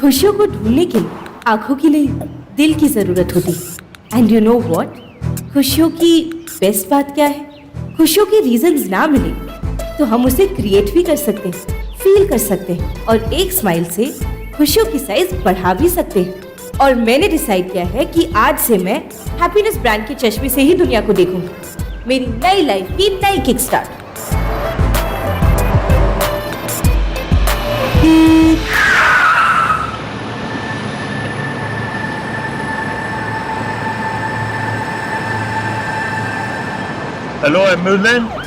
खुशियों को ढूंढने के लिए आंखों के लिए दिल की जरूरत होती है। एंड यू नो व्हाट, खुशियों की बेस्ट बात क्या है? खुशियों के रीजंस ना मिले तो हम उसे क्रिएट भी कर सकते हैं, फील कर सकते हैं और एक स्माइल से खुशियों की साइज बढ़ा भी सकते हैं। और मैंने डिसाइड किया है कि आज से मैं हैप्पीनेस ब्रांड के चश्मे से ही दुनिया को देखूंगी। मेरी नई लाइफ की नई किक स्टार्ट। Hello ambulance.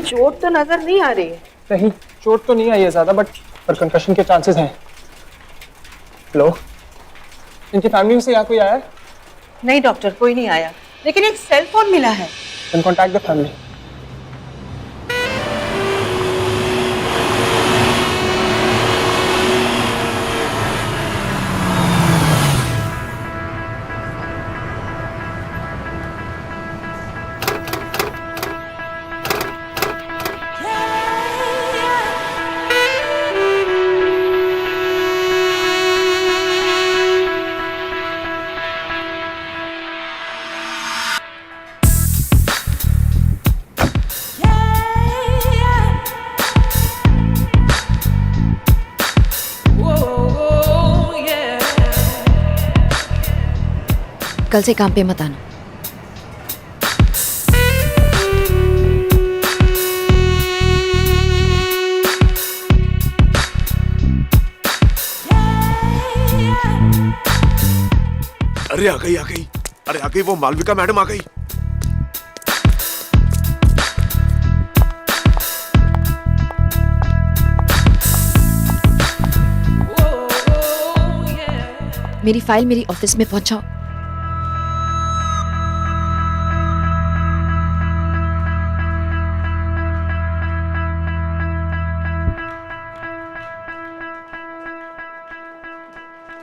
चोट तो नजर नहीं आ रही है। नहीं, चोट तो नहीं आई है ज्यादा, पर कंकशन के चांसेस हैं। हेलो, इनकी फैमिली से यहाँ कोई आया है? नहीं डॉक्टर, कोई नहीं आया, लेकिन एक सेल फोन मिला है। Can contact the family. कल से काम पे मत आना। अरे आ गई, अरे आ गई, वो मालविका मैडम आ गई। मेरी फाइल मेरी ऑफिस में पहुंचाओ।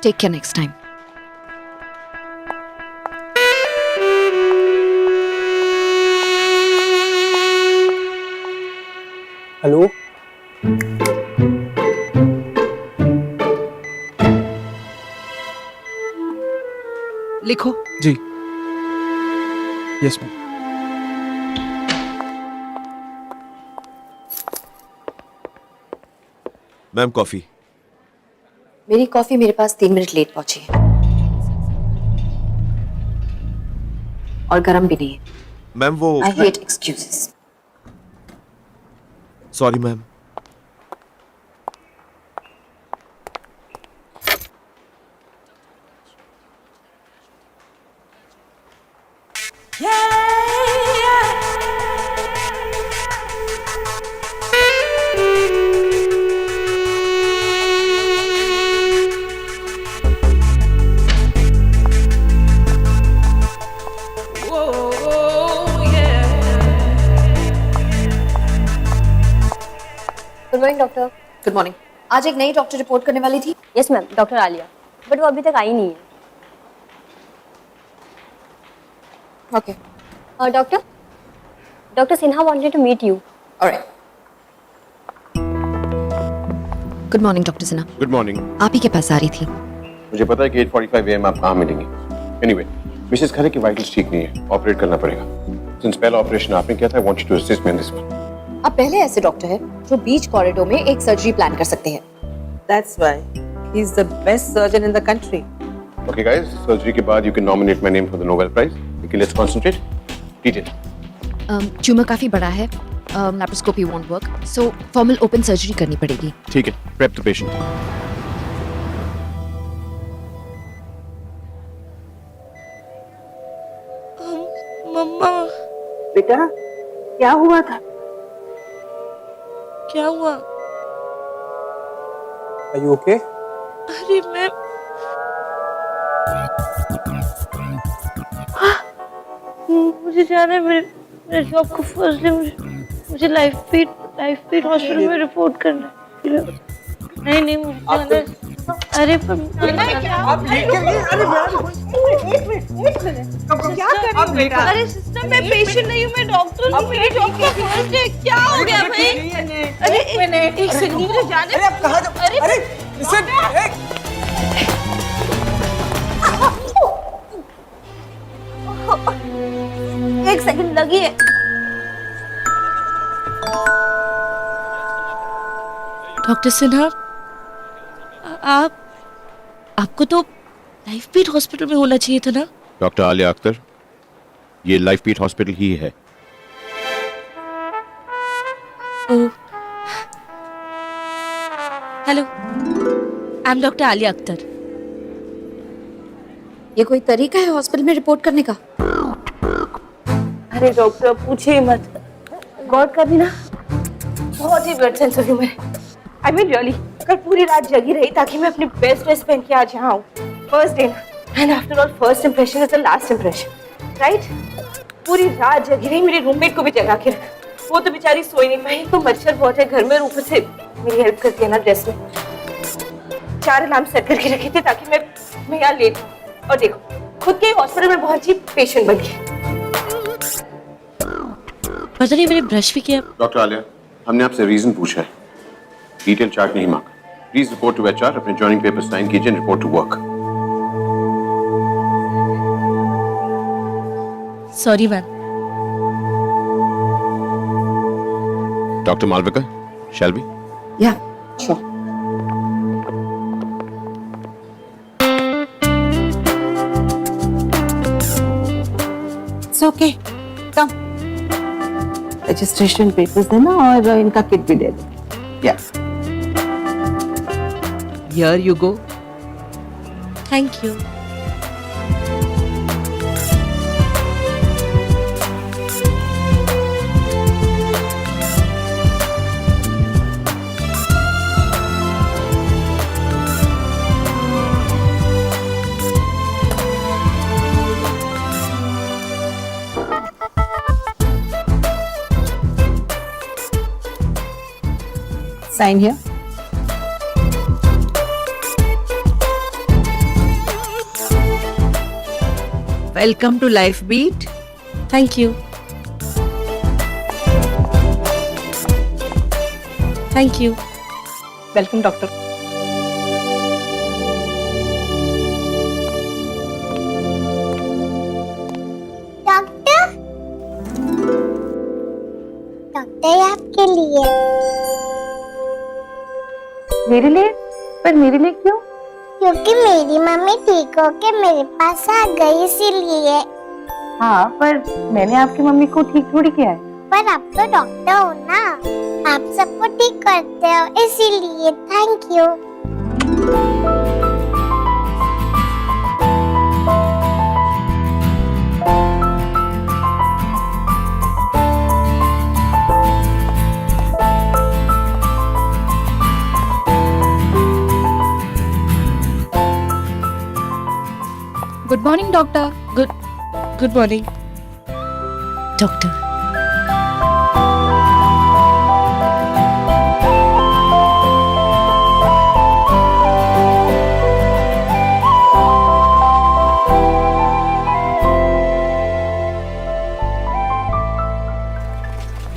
Take care next time. Hello, लिखो। जी यस मैम। Ma'am coffee. मेरी कॉफी मेरे पास 3 मिनट लेट पहुंची है और गर्म भी नहीं है। मैम वो I hate excuses. Sorry ma'am. Good morning doctor. Good morning. आज एक नई डॉक्टर रिपोर्ट करने वाली थी। Yes ma'am, doctor Alia, but वो अभी तक आई नहीं है। Okay. Doctor Sinha wanted to meet you. Alright. Good morning doctor Sinha. Good morning. आप ही के पास आ रही थी। मुझे पता है कि 8:45 AM आप कहाँ मिलेंगे। एनीवे, मिसेस खरे की वाइटल्स ठीक नहीं है, ऑपरेट करना पड़ेगा। सिंस पहला ऑपरेशन आपने किया था, I want you to assist me in this one. आप पहले ऐसे डॉक्टर हैं जो बीच कॉरिडोर में एक सर्जरी प्लान कर सकते हैं। That's why he's the best surgeon in the country. Okay guys, surgery के बाद you can nominate my name for the Nobel Prize. Okay, let's concentrate. Detail. Tumour काफी बड़ा है, laparoscopy won't work, so formal open surgery करनी पड़ेगी। ठीक है, prep the patient. मम्मा। बेटा, क्या हुआ था? क्या हुआ? Are you okay? अरे मैं मुझे जाना है मेरे जॉब को फर्स्ट डे मुझे लाइफ फीड हॉस्पिटल में रिपोर्ट करना है। नहीं मुझे जाना है। अरे पर आप लेके गए? अरे क्या कर रही हो बेटा? अरे सिस्टर मैं पेशेंट नहीं हूँ, मैं डॉक्टर हूँ। मेरी जॉब का फर्स्ट डे क्या हो गया भाई? अरे एक सेकंड मुझे जाना है। अरे आप कहाँ जा? अरे एक सेकंड लगी है। डॉक्टर सिन्हा, आपको तो लाइफ बीट हॉस्पिटल में होना चाहिए था ना? डॉक्टर आलिया अख्तर, ये लाइफ बीट हॉस्पिटल ही है। Hello, I am doctor Alia Akhtar. ये कोई तरीका है हॉस्पिटल में रिपोर्ट करने का? अरे डॉक्टर पूछिए मत, गॉड का भी ना बहुत ही ब्लड सेंस हूँ मैं। आई मीन रियली, कल पूरी रात जगी रही ताकि मैं अपनी बेस्ट ड्रेस पहन के आज यहाँ आऊँ। फर्स्ट डे ना, and after all first impression is the last impression, right? पूरी रात जगी रही, मेरी रूममेट को भी जगा के रखा। वो तो बेचारी सोई नहीं पाई, तो मच्छर बहुत है घर में, ऊपर से मेरी हेल्प करती है ना ड्रेस में। 4 अलार्म सेट करके रखे थे ताकि मैं यहाँ लेट हूँ। और देखो, खुद के हॉस्पिटल में बहुत ही पेशेंट बन गई। पता नहीं मैंने ब्रश भी किया। डॉक्टर आलिया, हमने आपसे रीजन पूछा है, डिटेल चार्ट नहीं मांगा। प्लीज रिपोर्ट टू एचआर, अपने जॉइनिंग पेपर साइन कीजिए, report to work. Sorry ma'am. Doctor Malvika, shall be? Yeah sure. Okay, come. Registration papers देना और इनका किट भी दे दो। Yeah here you go. Thank you. Sign here. Welcome to Life Beat. Thank you. Thank you. Welcome doctor. Doctor आपके लिए। मेरे लिए? पर मेरे लिए क्यों? क्योंकि मेरी मम्मी ठीक होके मेरे पास आ गई इसीलिए। हाँ, पर मैंने आपकी मम्मी को ठीक थोड़ी किया है। पर आप तो डॉक्टर हो ना, आप सबको ठीक करते हो इसीलिए। Thank you. Good morning doctor. Good morning doctor.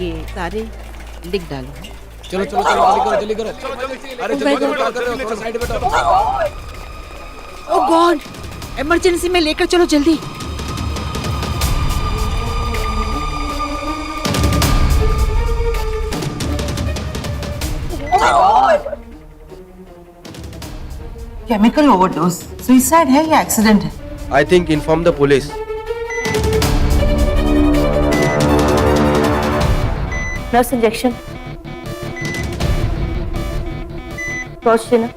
ये सारे लिख डालो। चलो चलो चलो जल्दी करो अरे जल्दी करो, क्या कर रहे हो? थोड़ा साइड में बैठो। ओह गॉड, इमरजेंसी में लेकर चलो जल्दी। केमिकल ओवरडोज, सुसाइड है या एक्सीडेंट है? I think inform the police. Nurse injection. Torch देना।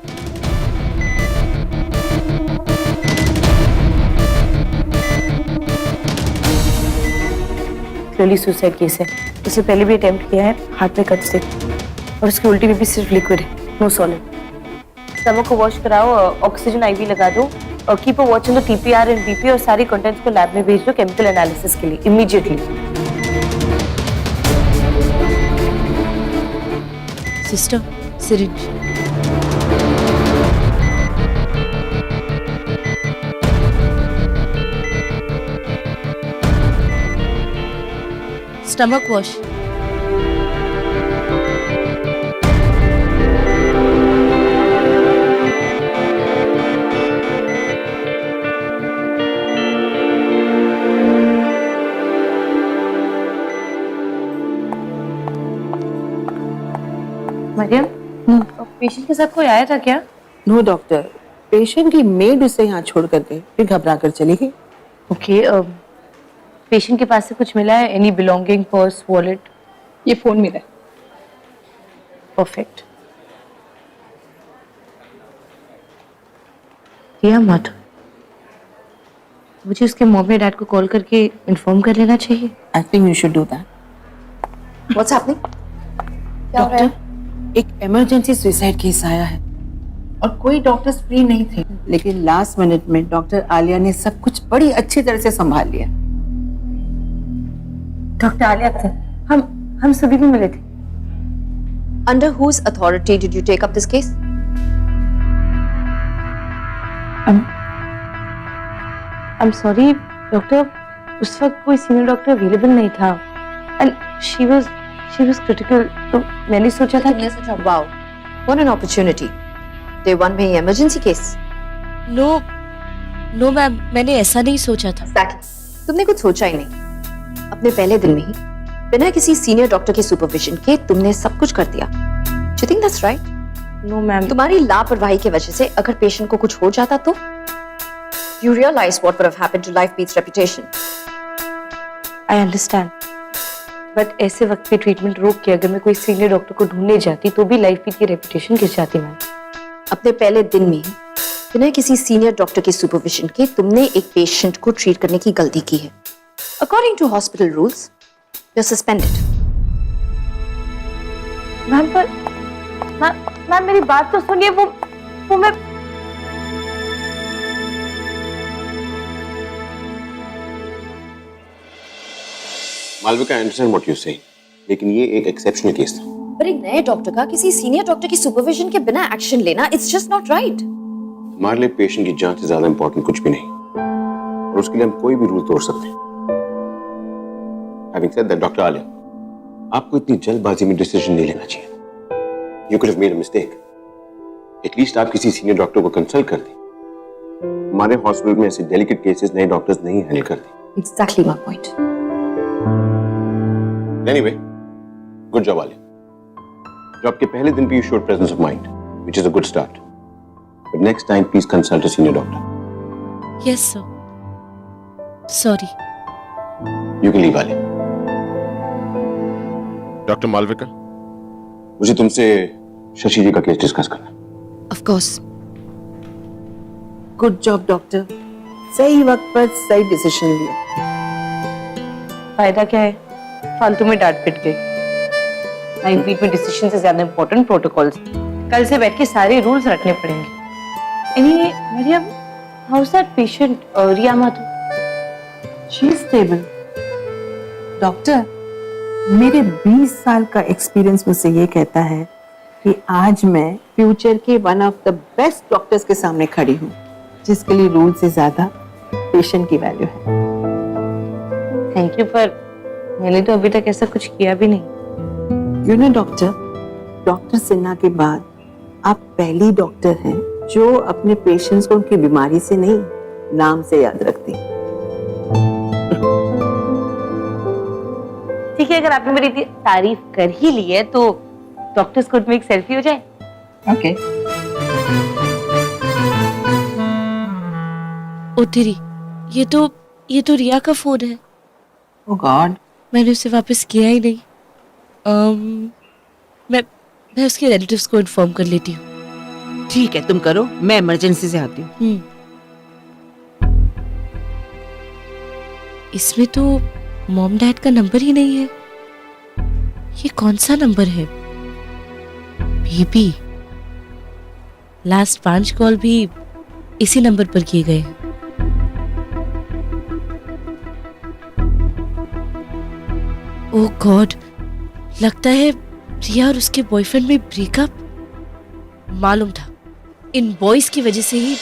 क्लियरली सुसाइड केस है। इससे पहले भी अटेम्प्ट किया है, हाथ में कट्स थे और उसकी उल्टी में भी सिर्फ लिक्विड है, नो सॉलिड। स्टमक को वॉश कराओ, ऑक्सीजन आईवी लगा दो और keep a watch on the TPR and BP और सारी कंटेंट्स को लैब में भेज दो केमिकल एनालिसिस के लिए immediately. Sister, syringe. Stomach wash. Mariam, patient के साथ कोई आया था क्या? नो डॉक्टर, पेशेंट की मेड उसे यहाँ छोड़ कर गई, फिर घबरा कर चली गई। ओके, पेशेंट के पास से कुछ मिला है? Any belonging, purse, wallet? ये फोन मिला है। परफेक्ट। किया मत, मुझे उसके मॉम या डैड को कॉल करके इन्फॉर्म कर लेना चाहिए। आई think you should do that. What's happening? क्या हो रहा है? एक इमरजेंसी सुसाइड केस आया है और कोई डॉक्टर्स फ्री नहीं थे, लेकिन लास्ट मिनट में डॉक्टर आलिया ने सब कुछ बड़ी अच्छी तरह से संभाल लिया। डॉक्टर आलिया थे, हम सभी भी मिले थे। Under whose authority did you take up this case? I'm sorry, doctor, उस वक्त कोई सीनियर डॉक्टर अवेलेबल नहीं था एंड she was critical, तो मैंने सोचा था तुमने सोचा, wow, what an opportunity. Day one में ही emergency case. नो मैम, मैंने ऐसा नहीं सोचा था। Exactly. तुमने कुछ सोचा ही नहीं। अपने पहले दिन में ही बिना किसी सीनियर डॉक्टर के सुपरविजन के तुमने सब कुछ कर दिया। Do you think that's right? No ma'am, तुम्हारी लापरवाही की वजह से अगर पेशेंट को कुछ हो जाता तो you realize what would have happened to Lifebeat's reputation. I understand, but ऐसे वक्त पे ट्रीटमेंट रोक के अगर मैं कोई सीनियर डॉक्टर को ढूंढने जाती तो भी लाइफबीट की रेपुटेशन गिर जाती मैम। अपने पहले दिन में ही बिना किसी सीनियर डॉक्टर के सुपरविजन के तुमने एक पेशेंट को ट्रीट करने की गलती की है। According to hospital rules, you're suspended. Ma'am पर मैम मेरी बात तो सुनिए, वो मैं Malvika, I understand what you say, लेकिन ये एक एक्सेप्शनल केस था। पर एक नए डॉक्टर का किसी सीनियर डॉक्टर की सुपरविजन के बिना एक्शन लेना, इट्स जस्ट नॉट राइट। हमारे लिए पेशेंट की जान से ज्यादा इंपॉर्टेंट कुछ भी नहीं, और उसके लिए हम कोई भी रूल तोड़ सकते हैं। Having said that, doctor Alia, आपको इतनी जल्दबाजी में डिसीजन नहीं लेना चाहिए। You could have made a mistake. At least आप किसी सीनियर डॉक्टर को कंसल्ट कर दें। हमारे हॉस्पिटल में ऐसे डेलिकेट केसेस नए डॉक्टर्स नहीं हैंडल करते। Exactly my point. Anyway, good job Alia. जो आपके पहले दिन पे you showed presence of mind, which is a good start. But next time, please consult a senior doctor. Yes sir, sorry. You can leave Alia. Doctor Malvika, मुझे तुमसे शशि जी का case discuss करना। Of course. Good job doctor, सही वक्त पर सही decision लिया। फायदा क्या है, फालतू में डांट पिट गई। लाइफबीट में डिसीजन से ज्यादा इंपॉर्टेंट प्रोटोकॉल्स। कल से बैठ के सारे रूल्स रखने पड़ेंगे। Anyway, Mariam, how's that patient, Riya Madhu? She is stable. Doctor, मेरे 20 साल का एक्सपीरियंस मुझसे ये कहता है कि आज मैं फ्यूचर के one of the best doctors के सामने खड़ी हूँ, जिसके लिए रूल से ज्यादा पेशेंट की वैल्यू है। थैंक यू, पर मैंने तो अभी तक ऐसा कुछ किया भी नहीं। यू नो डॉक्टर सिन्हा के बाद आप पहली डॉक्टर हैं जो अपने पेशेंट्स को उनकी बीमारी से नहीं, नाम से याद रखती। ठीक है, अगर आपने मेरी इतनी तारीफ कर ही ली है तो डॉक्टर्स कोर्ट में एक सेल्फी हो जाए। ओके। ओ तेरी, ये तो रिया का फोन है। ओह गॉड, मैंने उसे वापस किया ही नहीं। मैं उसके रिलेटिव्स को इन्फॉर्म कर लेती हूँ। ठीक है, तुम करो, मैं इमरजेंसी से आती हूँ। इसमें तो मॉम डैड का नंबर ही नहीं है। ये कौन सा नंबर है? बेबी, लास्ट 5 कॉल भी इसी नंबर पर किए गए हैं। ओह गॉड, लगता है प्रिया और उसके बॉयफ्रेंड में ब्रेकअप। मालूम था इन बॉयज की वजह से ही।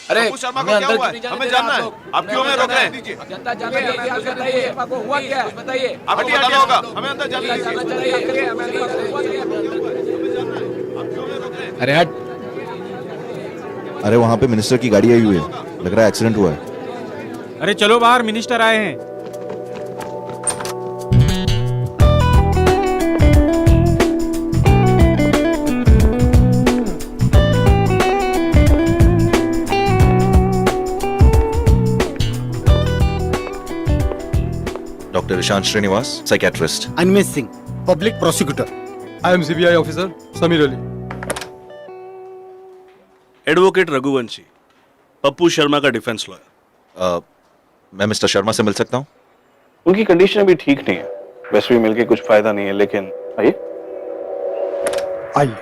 अरे पप्पू शर्मा हमें को क्या अंदर हुआ है? क्यों नहीं जाने हमें दे रहे जानना है। लोग? आप क्यों हमें रोक रहे हैं? जनता जानना चाहिए, आप बताइए को हुआ क्या है? बताइए। आपको बताना होगा, हमें अंदर जाना है। अरे हट। अरे वहाँ पे मिनिस्टर की गाड़ी आई हुई है, लग रहा है एक्सीडेंट हुआ है। अरे चलो बाहर, मिनिस्टर आए हैं। Doctor Ishaan Srinivas, psychiatrist. Anmesh Singh, public prosecutor. I am CBI officer Sameer Ali. Advocate Raghuvanshi, Pappu Sharma का डिफेंस लॉयर। मैं मिस्टर शर्मा से मिल सकता हूँ? उनकी कंडीशन अभी ठीक नहीं है, वैसे भी मिलके कुछ फायदा नहीं है, लेकिन आइए। आइए।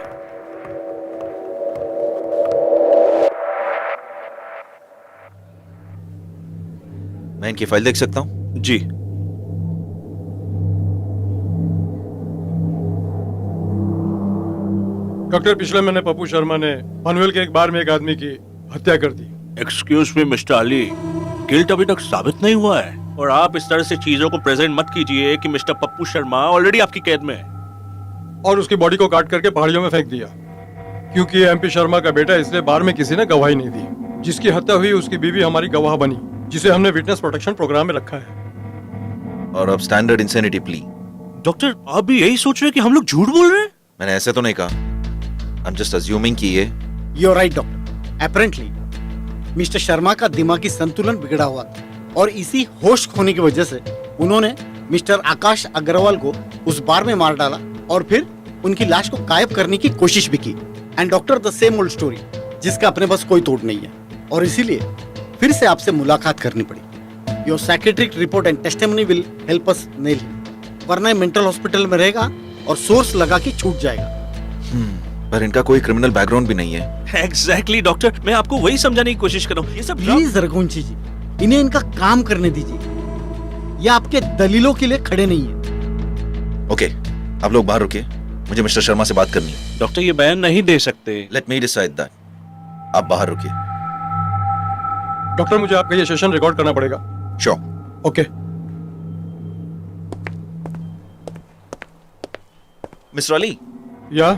मैं इनकी फाइल देख सकता हूँ? जी। डॉक्टर, पिछले महीने पप्पू शर्मा ने पनवेल के एक बार में एक आदमी की हत्या कर दी। Excuse me mister Ali, guilt अभी तक साबित नहीं हुआ है और आप इस तरह से चीजों को प्रेजेंट मत कीजिए कि मिस्टर पप्पू शर्मा ऑलरेडी आपकी कैद में है। और उसकी बॉडी को काट करके पहाड़ियों में फेंक दिया, क्योंकि एमपी शर्मा का बेटा, इसलिए बार में किसी ने गवाही नहीं दी। जिसकी हत्या हुई उसकी बीवी हमारी गवाह बनी, जिसे हमने विटनेस प्रोटेक्शन प्रोग्राम में रखा है। और अब स्टैंडर्ड इंसेनिटी प्ली। डॉक्टर, आप भी यही सोच रहे हैं कि हम लोग झूठ बोल रहे हैं? मैंने ऐसे तो नहीं कहा। I'm just assuming कि ये You're right, doctor. Apparently, mister Sharma का दिमागी संतुलन बिगड़ा हुआ था और इसी होश खोने की वजह से उन्होंने मिस्टर आकाश अग्रवाल को उस बार में मार डाला और फिर उनकी लाश को गायब करने की कोशिश भी की। And doctor, the same old story, जिसका अपने पास कोई तोड़ नहीं है, और इसीलिए फिर से आपसे मुलाकात करनी पड़ी। Your psychiatric report and testimony will help us nail him, वरना मेंटल हॉस्पिटल में रहेगा और सोर्स लगा के छूट जाएगा। पर इनका कोई क्रिमिनल बैकग्राउंड भी नहीं है। एग्जैक्टली डॉक्टर, मैं आपको वही समझाने की कोशिश कर रहा हूँ। ये सब प्लीज रघुवंशी जी, इन्हें इनका काम करने दीजिए। ये आपके दलीलों के लिए खड़े नहीं है। ओके, आप लोग बाहर रुकिए, मुझे मिस्टर शर्मा से बात करनी है। डॉक्टर, ये बयान नहीं दे सकते। Let me decide that. आप बाहर रुकिए। डॉक्टर, मुझे आपका ये सेशन रिकॉर्ड करना पड़ेगा। श्योर। ओके। मिस्टर अली। या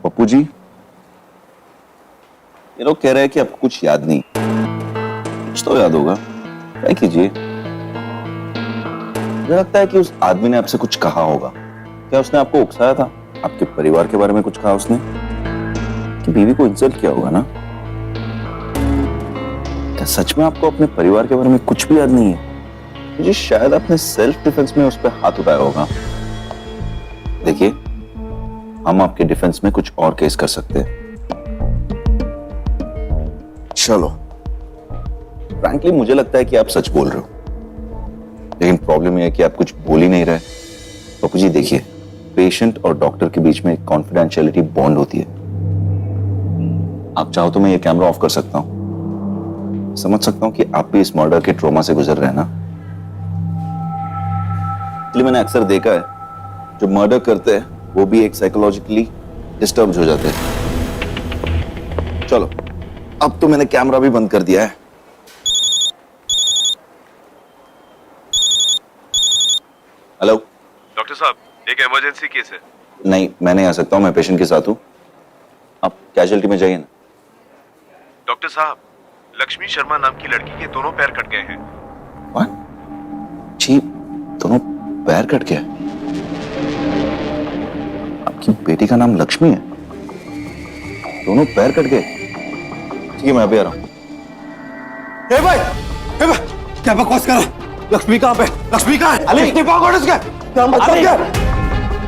पप्पू जी, ये लोग कह रहे हैं कि आपको कुछ याद नहीं। कुछ तो याद होगा, क्या कीजिए। मुझे लगता है कि उस आदमी ने आपसे कुछ कहा होगा। क्या उसने आपको उकसाया था? आपके परिवार के बारे में कुछ कहा उसने? कि बीवी को इंसल्ट किया होगा ना? क्या सच में आपको अपने परिवार के बारे में कुछ भी याद नहीं है? मुझे शायद अपने सेल्फ डिफेंस में उस पर हाथ उठाया होगा। देखिए, हम आपके डिफेंस में कुछ और केस कर सकते हैं। चलो, फ्रैंकली मुझे लगता है कि आप सच बोल रहे हो, लेकिन प्रॉब्लम यह है कि आप कुछ बोल ही नहीं रहे। पप्पू जी देखिए, पेशेंट और डॉक्टर के बीच में एक कॉन्फिडेंशियलिटी बॉन्ड होती है। आप चाहो तो मैं ये कैमरा ऑफ कर सकता हूं। समझ सकता हूं कि आप भी इस मर्डर के ट्रॉमा से गुजर रहे हैं ना। इसलिए मैंने अक्सर देखा है, जो मर्डर करते हैं वो भी एक साइकोलॉजिकली डिस्टर्ब हो जाते हैं। चलो, अब तो मैंने कैमरा भी बंद कर दिया है। हेलो डॉक्टर साहब, एक इमरजेंसी केस है। नहीं, मैं नहीं आ सकता हूं, मैं पेशेंट के साथ हूं। आप कैजुअलिटी में जाइए ना। डॉक्टर साहब, लक्ष्मी शर्मा नाम की लड़की के दोनों पैर कट गए हैं। What? जी, दोनों पैर कट गए? आपकी बेटी का नाम लक्ष्मी है? दोनों पैर कट गए? ठीक है, मैं अभी आ रहा हूं। ए भाई, क्या बकवास कर रहा है? लक्ष्मी कहाँ पे? लक्ष्मी कहाँ है? लक्ष्मी कहाँ है? क्या मतलब क्या?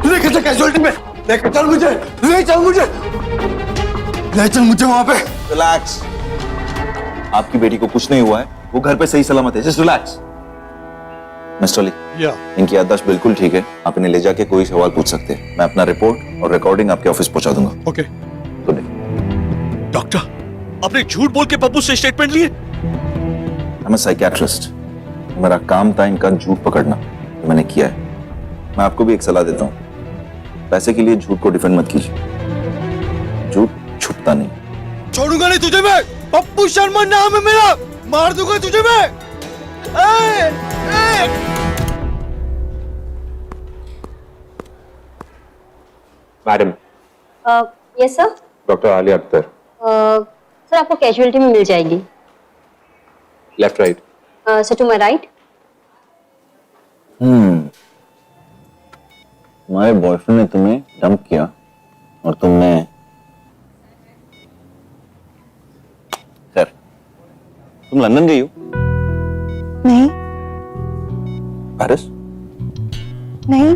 तू लेके चल कैजुअलिटी में, लेके चल मुझे, ले चल मुझे वहां पे। रिलैक्स, आपकी बेटी को कुछ नहीं हुआ है, वो घर पे सही सलामत है। Just relax. मिस्टर अली, या इनकी याददाश्त बिल्कुल ठीक है, आप इन्हें ले जाके कोई सवाल पूछ सकते हैं। मैं अपना रिपोर्ट और रिकॉर्डिंग आपके ऑफिस पहुंचा दूंगा। ओके। Good day. डॉक्टर, आपने झूठ बोल के पप्पू से स्टेटमेंट लिए? मैं साइकियाट्रिस्ट, मेरा काम था इनका झूठ पकड़ना, तो मैंने किया है। मैं आपको भी एक सलाह देता हूँ, पैसे के लिए झूठ को डिफेंड मत कीजिए, झूठ छुपता नहीं। छोड़ूंगा नहीं तुझे मैं। पप्पू शर्मा नाम है मेरा, मार दूंगा तुझे मैं। Madam, yes sir. Doctor Alia Akhtar, sir आपको कैजुअलिटी में मिल जाएगी। Left right? Sir to my right. तुम्हारे बॉयफ्रेंड ने तुम्हें डंप किया और तुमने, खैर, तुम लंदन गई हो? नहीं पेरिस? नहीं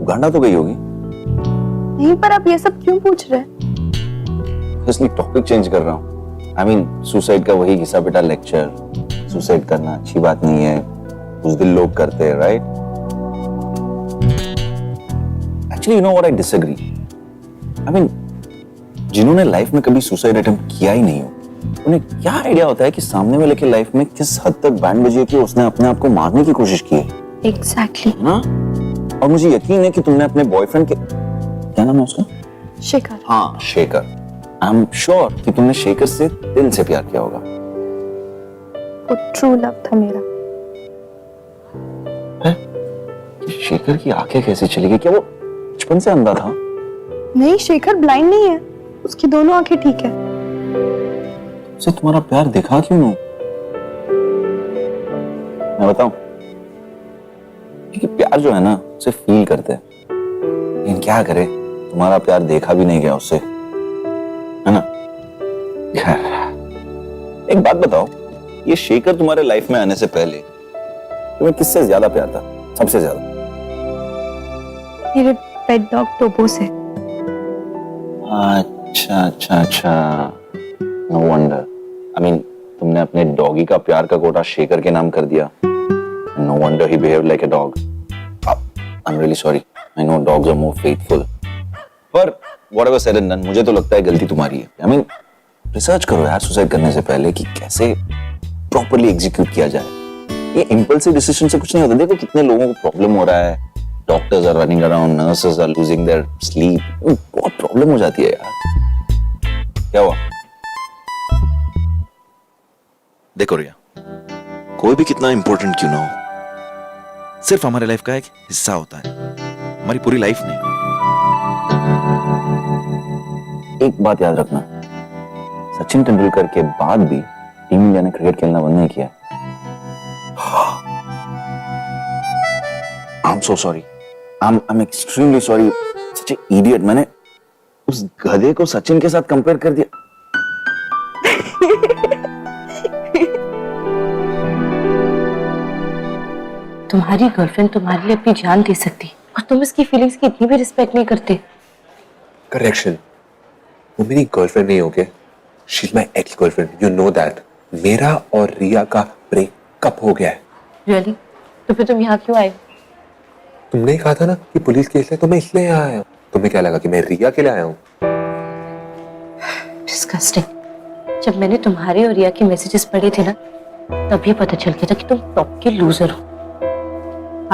उगांडा तो गई होगी? नहीं, पर आप ये सब क्यों पूछ रहे हैं? इसलिए टॉपिक चेंज कर रहा हूँ। आई मीन सुसाइड का वही घिसा पिटा लेक्चर, सुसाइड करना अच्छी बात नहीं है, कुछ दिल लोग करते हैं, right? Actually you know what, I disagree. I mean जिन्होंने लाइफ में कभी सुसाइड अटेम्प्ट किया ही नहीं हो, उन्हें क्या आइडिया होता है कि सामने वाले की लाइफ में किस हद तक बैंड बजी है कि उसने अपने आप को मारने की कोशिश की है। एग्जैक्टली। है ना? और मुझे यकीन है कि तुमने अपने बॉयफ्रेंड के, क्या नाम है उसका? शेखर। हाँ, शेखर। आई एम श्योर कि तुमने शेखर से दिल से प्यार किया होगा। वो ट्रू लव था मेरा। शेखर की आंखें कैसे चली गई? क्या वो बचपन से अंधा था? नहीं, शेखर ब्लाइंड नहीं है, उसकी दोनों आंखें ठीक है। उसे तुम्हारा प्यार दिखा क्यों नहीं? मैं बताऊं, क्योंकि प्यार जो है ना, उसे फील करते हैं। लेकिन क्या करे, तुम्हारा प्यार देखा भी नहीं गया उससे, है ना? एक बात बताओ, ये शेखर तुम्हारे लाइफ में आने से पहले तुम्हें किससे ज्यादा प्यार था? सबसे ज्यादा? मेरे पेट डॉग टोपो से। अच्छा, नो वंडर। आई मीन तुमने अपने डॉगी का प्यार का कोटा शेखर के नाम कर दिया। No wonder he behaved like a dog. I am really sorry, I know dogs are more faithful, पर व्हाटएवर सेड एंड डन, मुझे तो लगता है गलती तुम्हारी है। आई मीन रिसर्च करो यार सुसाइड करने से पहले कि कैसे प्रॉपर्ली एग्जीक्यूट किया जाए। ये इंपल्सिव डिसीजन से कुछ नहीं होता। देखो कितने लोगों को प्रॉब्लम हो रहा है, doctors are running around, nurses are losing their sleep, बहुत प्रॉब्लम हो जाती है यार। क्या हुआ? देखो रिया, कोई भी कितना इंपॉर्टेंट क्यों ना हो, सिर्फ हमारे लाइफ का एक हिस्सा होता है, हमारी पूरी लाइफ नहीं। एक बात याद रखना, सचिन तेंदुलकर के बाद भी टीम इंडिया ने क्रिकेट खेलना बंद नहीं किया। I'm so sorry. I'm extremely sorry. Such an idiot. मैंने उस गधे को सचिन के साथ कंपेयर कर दिया। तुम्हारी गर्लफ्रेंड तुम्हारे लिए अपनी जान दे सकती और तुम इसकी फीलिंग्स की इतनी भी रिस्पेक्ट नहीं करते। करेक्शन, वो मेरी गर्लफ्रेंड नहीं होगी, she is my ex girlfriend, you know that. मेरा और रिया का ब्रेकअप हो गया है। रियली? तो फिर तुम यहाँ क्यों आए? तुमने ही कहा था ना कि पुलिस केस है, तो मैं इसलिए यहाँ आया हूँ। तुम्हें क्या लगा कि मैं रिया के लिए आया हूँ? डिस्गस्टिंग। जब मैंने तुम्हारे और रिया के मैसेजेस पढ़े थे ना, तभी पता चल गया था कि तुम टॉप के लूजर हो।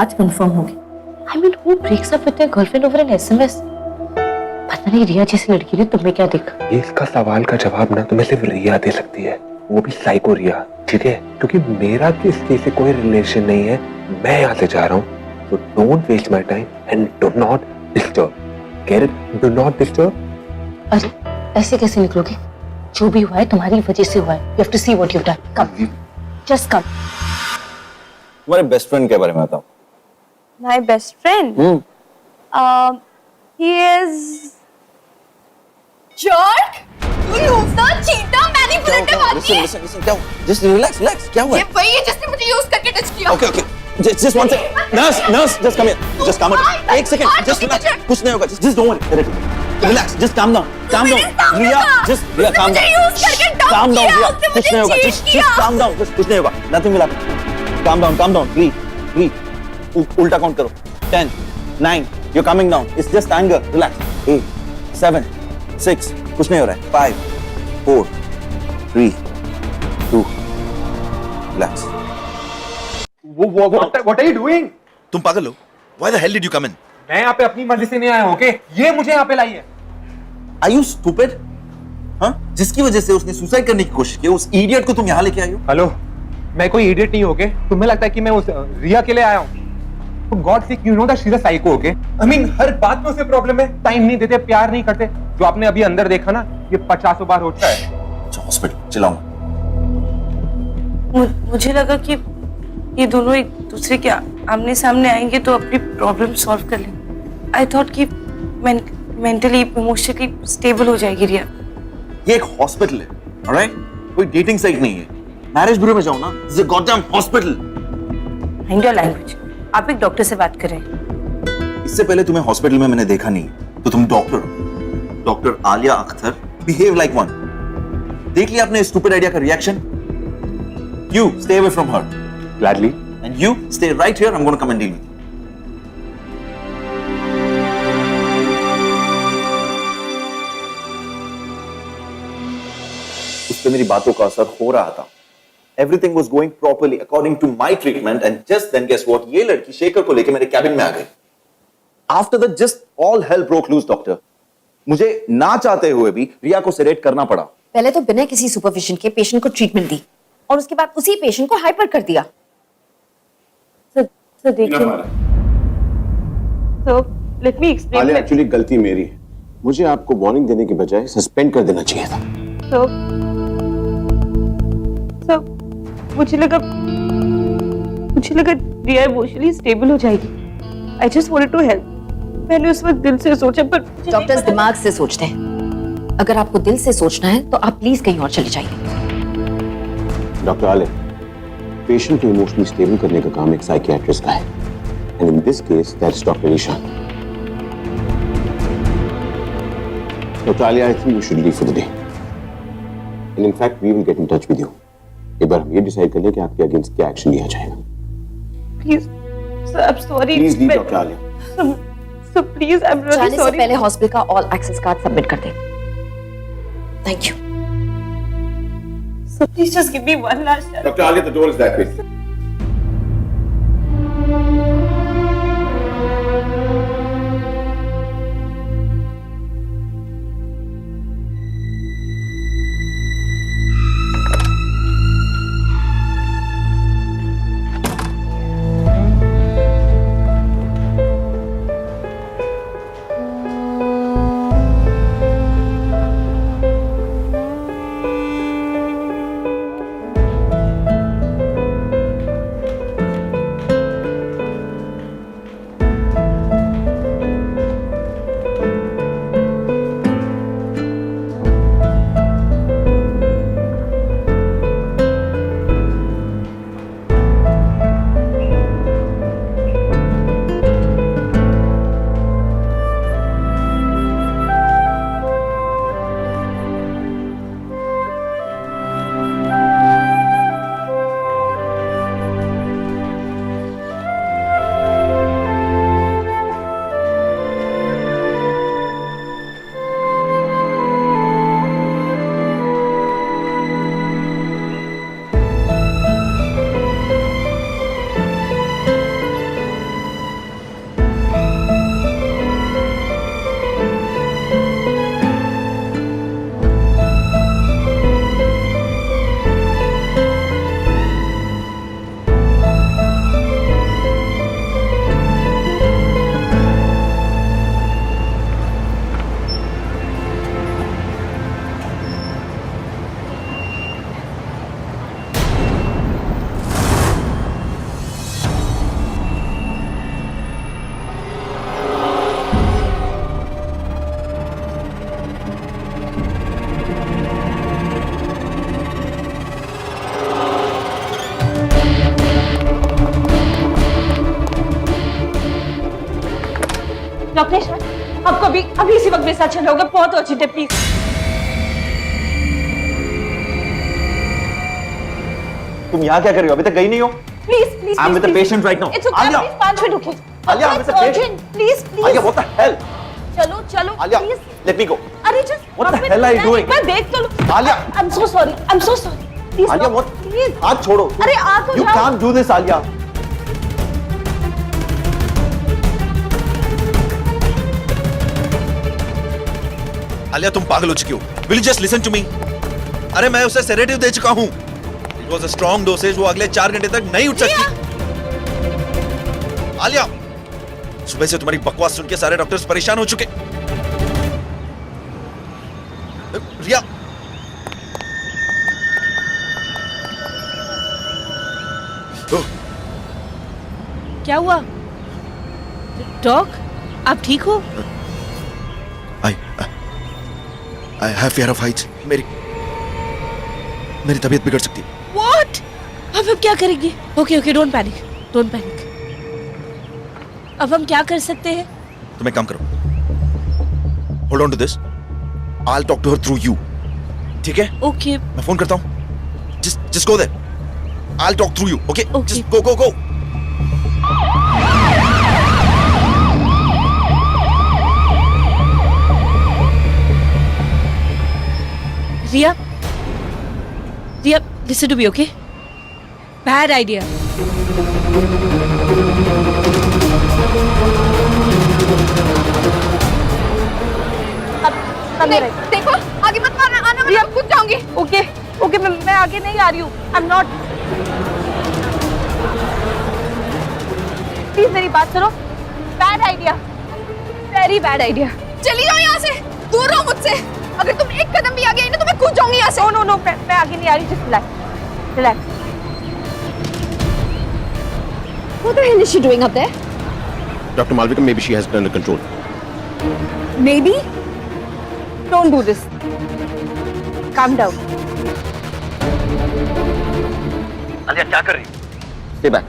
आज कंफर्म हो गया। I mean who breaks up with their girlfriend over an SMS? पता नहीं रिया जैसी लड़की ने तुम्हें क्या देखा। ये इसका सवाल का जवाब ना तुम्हें सिर्फ रिया दे सकती है, वो भी साइको रिया, ठीक है? क्योंकि मेरा किसी से कोई रिलेशन नहीं है, मैं यहाँ से जा रहा हूँ। So don't waste my time and do not disturb. Get it? Do not disturb. अरे ऐसे कैसे निकलोगे? जो भी हुआ है तुम्हारी वजह से हुआ है। You have to see what you've done. Come, just come. तुम्हारे बेस्ट फ्रेंड के बारे में बताओ। My best friend? He is jerk, loser, cheater, manipulative आदमी है। Listen, क्या हुआ? Just relax, क्या हुआ? ये वही है जिसने मुझे यूज करके टच किया। Okay. Just one second. Nurse, just come here. Just calm down. एक second. Just relax. कुछ नहीं होगा. Just don't worry. Relax. Just calm down. Riya, Riya, calm down. Calm down, Riya. कुछ नहीं होगा. Just calm down. कुछ नहीं होगा. Nothing will happen. Calm down, please. 3 उल्टा काउंट करो 10 9 you're coming down it's just anger relax 8 7 6 कुछ नहीं हो रहा है 5 4 3 2 relax What are you doing? तुम पागल हो why the hell did you come in मैं यहाँ पे अपनी मर्जी से नहीं आया हूँ, ओके? ये मुझे यहाँ पे लाई है। are you stupid हाँ जिसकी वजह से उसने सुसाइड करने की कोशिश की उस इडियट को तुम यहाँ लेके आई हो हेलो, मैं कोई इडियट नहीं हूँ, ओके? तुम्हें लगता है कि मैं उस रिया के लिए आया हूँ? तो God sake you know that she is a psycho, okay? I mean हर बात में उसे प्रॉब्लम है, टाइम नहीं देते, प्यार नहीं करते। जो आपने अभी अंदर देखा ना, ये 50 बार हो चुका है। हॉस्पिटल चलाऊं मुझे लगा कि ये दोनों एक दूसरे के आमने सामने आएंगे तो अपनी प्रॉब्लम सॉल्व कर लेंगे। आई थॉट कि मेंटली इमोशनली स्टेबल हो जाएगी रिया। ये एक हॉस्पिटल है ऑलराइट कोई डेटिंग साइट नहीं है मैरिज ब्यूरो में जाओ ना this is a goddamn hospital mind your language. आप एक डॉक्टर से बात करें। इससे पहले तुम्हें हॉस्पिटल में मैंने देखा नहीं तो तुम doctor Alia Akhtar behave like one देख लिया आपने स्टूपिड आइडिया का reaction you stay away from her Gladly. and you stay right here I'm going to come and deal with you उस पे मेरी बातों का असर हो रहा था everything was going properly according to my treatment and just then guess what ये लड़की शेखर को लेके मेरे कैबिन में आ गई after that just all hell broke loose doctor मुझे ना चाहते हुए भी रिया को सेडेट करना पड़ा पहले तो बिना किसी सुपरविजन के पेशेंट को ट्रीटमेंट दी और उसके बाद उसी पेशेंट को हाइपर कर दिया। सर देखिए, sir let me explain. Actually गलती मेरी है मुझे आपको वार्निंग देने के बजाय सस्पेंड कर देना चाहिए था। सर मुझे लगा रिया इमोशनली स्टेबल हो जाएगी। I just wanted to help. मैंने उस वक्त दिल से सोचा पर डॉक्टर्स दिमाग से सोचते हैं। अगर आपको दिल से सोचना है तो आप प्लीज कहीं और चले जाइए। डॉक्टर आलिया पेशेंट को इमोशनली स्टेबल करने का काम एक साइकियाट्रिस्ट का है and in this case that's doctor Ishaan. Doctor Alia I think you should leave for the day and in fact we will get in touch with you. एक बार हम ये डिसाइड कर लें कि आपके अगेंस्ट क्या एक्शन लिया जाएगा। Please sir I am sorry. Please leave doctor Alia. Sir please I am really जाने से सॉरी। पहले हॉस्पिटल का ऑल एक्सेस कार्ड सबमिट कर दें। Thank you. Sir please just give me one last chance. Doctor Alia the door is that way. Doctor आपको अभी इसी वक्त मेरे साथ चले होगा, बहुत अर्जेंट है, प्लीज। तुम यहाँ क्या कर रही हो? अभी तक गई नहीं हो? Please, please, I'm with the patient right now. It's okay. Alia. Please, 5 minute रुकिए. Alia, I'm with the patient. Please, please. Alia, what the hell? चलो, चलो. Alia, Please. let me go. अरे just. What the hell are you doing? मैं देख तो लूँ. Alia. I'm so sorry. I'm so sorry. Please. Alia, no. what? Please. हाथ छोड़ो. अरे आ तो You जाओ. can't do this, Alia. Alia तुम पागल हो चुकी हो. Will you just listen to me? अरे मैं उसे सेडेटिव दे चुका हूँ. It was a strong dosage. वो अगले 4 घंटे तक नहीं उठ सकती. आलिया, सुबह से तुम्हारी बकवास सुन के सारे डॉक्टर्स परेशान हो चुके. रिया, क्या हुआ? डॉग, आप ठीक हो? I have fear of heights. मेरी तबीयत बिगड़ सकती है. What? अब हम क्या करेंगे? Okay, okay, don't panic. Don't panic. अब हम क्या कर सकते हैं? तुम एक काम करो. Hold on to this. I'll talk to her through you. ठीक है? Okay. मैं फोन करता हूँ. Just go there. I'll talk through you. Okay? Okay. Just go. Ria, listen to me, okay? Bad idea. अब देखो, आगे मत आना, मैं खुद जाऊंगी. ओके, मैं आगे नहीं आ रही हूँ. I'm not. प्लीज मेरी बात सुनो. Bad idea. Very bad idea. चली जाओ यहाँ से. दूर रहो मुझसे. अगर तुम एक कदम भी आगे आई ना तो मैं कूद जाऊंगी यहाँ से. नो, मैं आगे नहीं आ रही. Just relax. What the hell is she doing up there? Dr. Malvika, maybe she has it under control. Maybe. Don't do this. Calm down. Alia क्या कर रही? Stay back.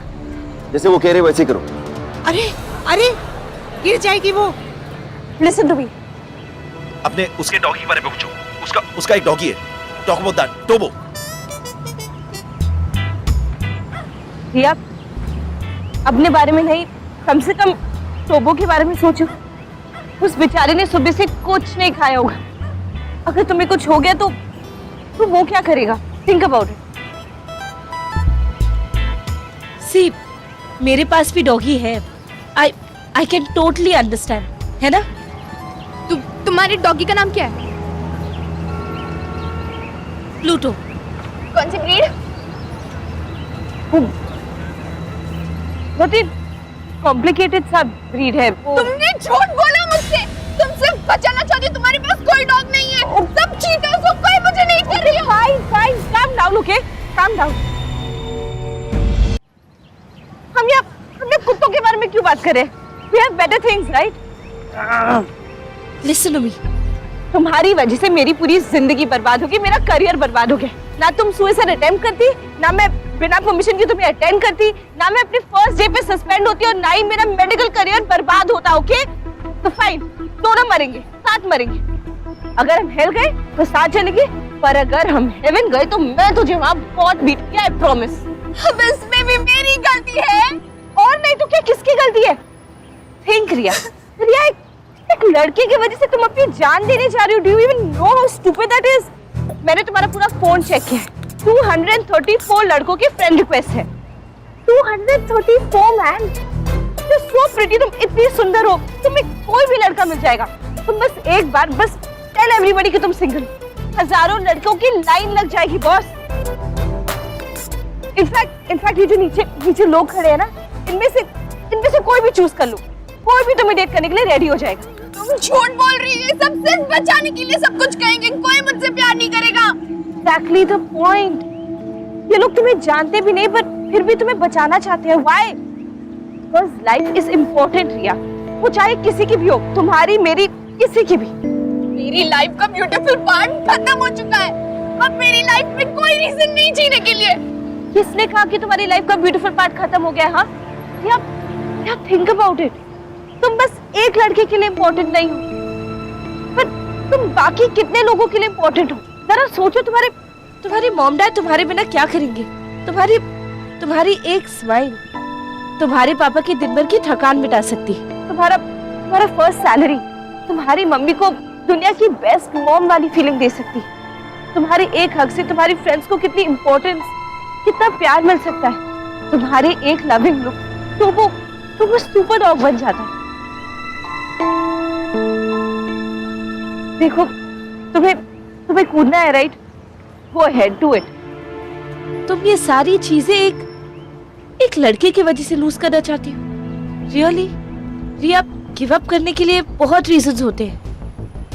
जैसे वो कह रहे वैसे ही करो. अरे गिर जाएगी वो. Listen to me. अपने उसके डॉगी के बारे में पूछो. उसका एक डॉगी है. Talk about that. टोबो. रिया, अपने बारे में नहीं, कम से कम टोबो के बारे में सोचो. उस बेचारे ने सुबह से कुछ नहीं खाया होगा. अगर तुम्हें कुछ हो गया तो वो क्या करेगा? Think about it. See, मेरे पास भी डॉगी है. I can totally understand. है ना? तुम्हारे डॉगी का नाम क्या है? प्लूटो. कौन सी ब्रीड? बहुत ही कॉम्प्लिकेटेड सा ब्रीड है. तुमने झूठ बोला मुझसे. तुम सिर्फ बचाना चाहती हो. तुम्हारे पास कोई डॉग नहीं है. सब चीटर्स हो. कोई मुझे नहीं कर रही हो. Fine. Calm down, okay? Calm down. हम कुत्तों के बारे में क्यों बात करें? We have better things, right? Listen to me. तुम्हारी वजह से मेरी पूरी जिंदगी बर्बाद हो गई. मेरा करियर बर्बाद हो गया. ना तुम सुसाइड अटेम्प्ट करती, ना मैं बिना परमिशन के तुम्हें अटेंड करती, ना मैं अपने फर्स्ट डे पे सस्पेंड होती और ना ही मेरा मेडिकल करियर बर्बाद होता. ओके? तो फाइन, दोनों मरेंगे, साथ मरेंगे. अगर हम हेल गए तो साथ चलेंगे, पर अगर हम हेवन गए तो मैं तुझे वहां बहुत बीट के, आई प्रॉमिस. अब इसमें भी मेरी गलती है. और नहीं तो क्या, किसकी गलती है? थिंक रिया, एक लड़के की वजह से तुम अपनी जान देने जा रही हो. Do you even know how stupid that is? मैंने तुम्हारा पूरा फोन चेक किया. 234 लड़कों की फ्रेंड रिक्वेस्ट है. 234 मैन. You so pretty. तुम इतनी सुंदर हो, तुम्हें कोई भी लड़का मिल जाएगा. तुम बस एक बार बस टेल एवरीबॉडी कि तुम सिंगल. हजारों लड़कों की लाइन लग जाएगी बॉस. इनफैक्ट ये जो नीचे लोग खड़े हैं ना, इनमें से कोई भी चूज कर लो. कोई भी तुम्हें डेट करने के लिए रेडी हो जाएगा. तुम झूठ बोल रही है. सब सिर्फ बचाने के लिए सब कुछ कहेंगे. कोई मुझसे प्यार नहीं करेगा. Exactly the point. ये लोग तुम्हें जानते भी नहीं पर फिर भी तुम्हें बचाना चाहते हैं. Why? Because life is important, रिया. वो चाहे किसी की भी हो, तुम्हारी, मेरी, किसी की भी. मेरी लाइफ का ब्यूटीफुल पार्ट खत्म हो चुका है. अब मेरी लाइफ में कोई रीजन नहीं जीने के लिए. किसने कहा कि तुम्हारी लाइफ का ब्यूटीफुल पार्ट खत्म हो गया? हाँ, या थिंक अबाउट इट. तुम बस एक लड़के के लिए इम्पोर्टेंट नहीं हो, पर तुम बाकी कितने लोगों के लिए इम्पोर्टेंट हो. जरा सोचो, तुम्हारे मॉम डैड तुम्हारे बिना क्या करेंगे? तुम्हारी एक स्माइल तुम्हारे पापा की दिन भर की थकान मिटा सकती है। तुम्हारा फर्स्ट सैलरी तुम्हारी मम्मी को दुनिया की बेस्ट मॉम वाली फीलिंग दे सकती है। तुम्हारे एक हक से तुम्हारी फ्रेंड्स को कितनी इंपॉर्टेंस, कितना प्यार मिल सकता है। तुम्हारे एक लविंग लुक तो वो सुपर डॉग बन जाता है। देखो, तुम्हें कूदना है, right? Go ahead, do it. तुम ये सारी चीजें एक लड़के की वजह से लूज करना चाहती हो? रियली? रिया, गिव अप करने के लिए बहुत रीजंस होते हैं,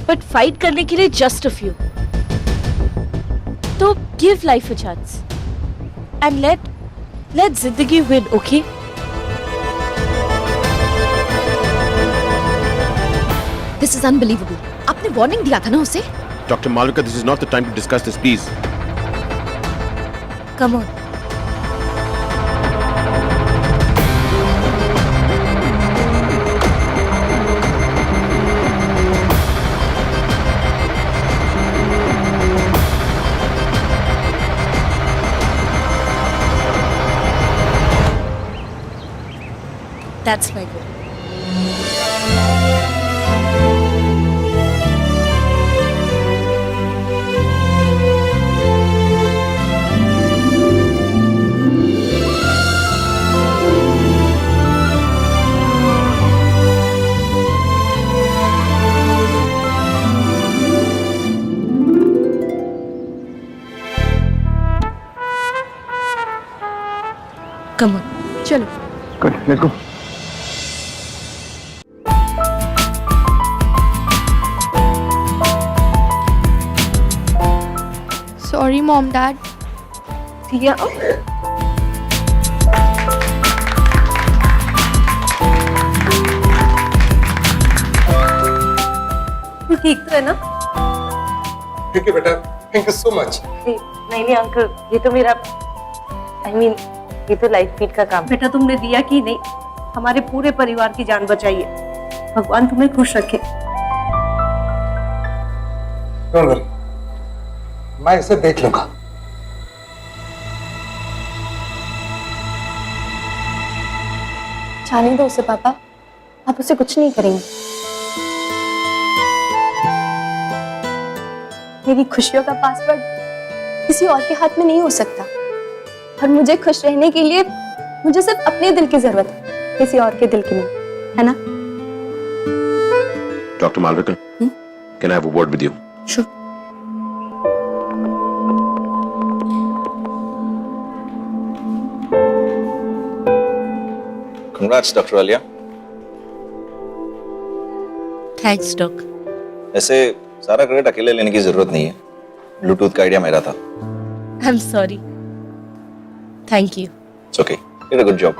बट फाइट करने के लिए जस्ट अ फ्यू। तो give life a chance and let जिंदगी win, okay? This is unbelievable. आपने वार्निंग दिया था ना उसे? Doctor Malvika, this is not the time to discuss this, please. Come on. That's my goal. Come on, चलो। Good, let's go. Sorry, Mom, Dad. Tia, तू ठीक तो है ना? ठीक है बेटा, थैंक यू सो मच। नहीं अंकल, ये तो मेरा ये तो लाइफ फीड का काम। बेटा, तुमने दिया कि नहीं, हमारे पूरे परिवार की जान बचाई है। भगवान तुम्हें खुश रखे। डोंट वरी, मैं इसे देख लूंगा। जाने दो उसे पापा, आप उसे कुछ नहीं करेंगे। मेरी खुशियों का पासवर्ड किसी और के हाथ में नहीं हो सकता, और मुझे खुश रहने के लिए मुझे सिर्फ अपने दिल की जरूरत है, किसी और के दिल की नहीं, है ना? Doctor Malvika, can I have a word with you? Sure. Congrats, Dr. Alia. Thanks doc. ऐसे सारा क्रेडिट अकेले लेने की जरूरत नहीं है, ब्लूटूथ का आइडिया मेरा था। I am sorry. Thank you. It's okay. You did a good job.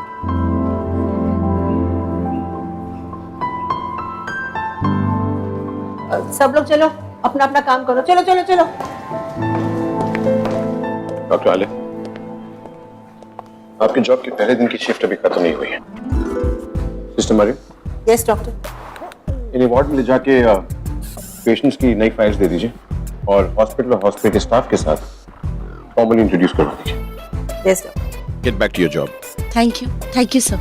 सब लोग चलो, अपना अपना काम करो। चलो चलो चलो। डॉक्टर आलिया, आपके जॉब के पहले दिन की शिफ्ट अभी खत्म नहीं हुई है। Sister Mariam, yes doctor. इन वार्ड में ले जाके पेशेंट्स की नई फाइल्स दे दीजिए और हॉस्पिटल और हॉस्पिटल के स्टाफ के साथ फॉर्मली इंट्रोड्यूस करवा दीजिए। Yes doctor. Get back to your job. Thank you sir.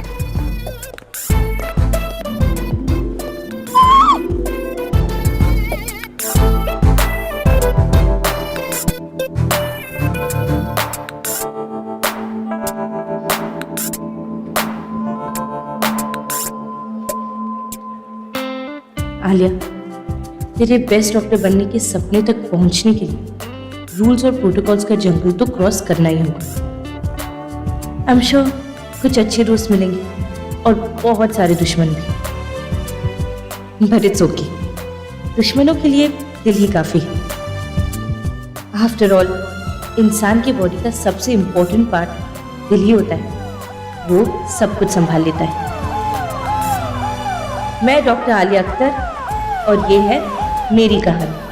Alia, तेरे बेस्ट डॉक्टर बनने के सपने तक पहुंचने के लिए रूल्स और प्रोटोकॉल्स का जंगल तो क्रॉस करना ही होगा। आई एम श्योर कुछ अच्छे दोस्त मिलेंगे और बहुत सारे दुश्मन भी, बट इट्स ओके। दुश्मनों के लिए दिल ही काफी है। आफ्टर ऑल, इंसान की बॉडी का सबसे इम्पोर्टेंट पार्ट दिल ही होता है, वो सब कुछ संभाल लेता है। मैं डॉक्टर आलिया अख्तर और ये है मेरी कहानी।